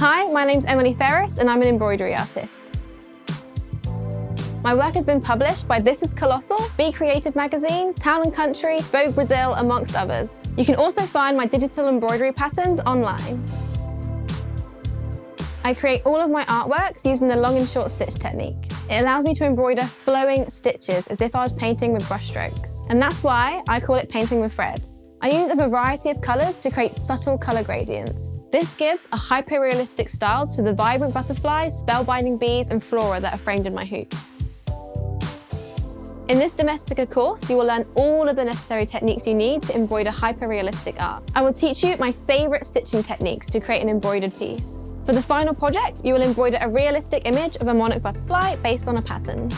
Hi, my name's Emily Ferris and I'm an embroidery artist. My work has been published by This Is Colossal, Be Creative Magazine, Town & Country, Vogue Brazil, amongst others. You can also find my digital embroidery patterns online. I create all of my artworks using the long and short stitch technique. It allows me to embroider flowing stitches as if I was painting with brush strokes. And that's why I call it painting with thread. I use a variety of colours to create subtle colour gradients. This gives a hyper-realistic style to the vibrant butterflies, spellbinding bees and flora that are framed in my hoops. In this Domestika course, you will learn all of the necessary techniques you need to embroider hyper-realistic art. I will teach you my favourite stitching techniques to create an embroidered piece. For the final project, you will embroider a realistic image of a monarch butterfly based on a pattern.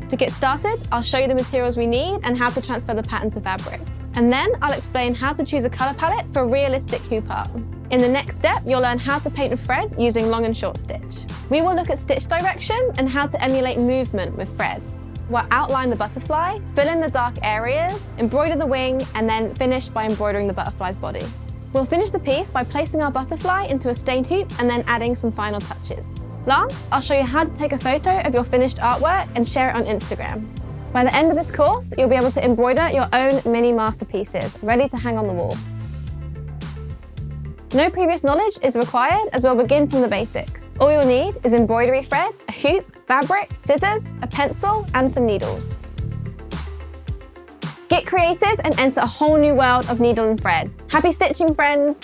To get started, I'll show you the materials we need and how to transfer the pattern to fabric. And then I'll explain how to choose a colour palette for realistic hoop art. In the next step, you'll learn how to paint with thread using long and short stitch. We will look at stitch direction and how to emulate movement with thread. We'll outline the butterfly, fill in the dark areas, embroider the wing, and then finish by embroidering the butterfly's body. We'll finish the piece by placing our butterfly into a stained hoop and then adding some final touches. Last, I'll show you how to take a photo of your finished artwork and share it on Instagram. By the end of this course, you'll be able to embroider your own mini masterpieces, ready to hang on the wall. No previous knowledge is required as we'll begin from the basics. All you'll need is embroidery thread, a hoop, fabric, scissors, a pencil, and some needles. Get creative and enter a whole new world of needle and threads. Happy stitching, friends!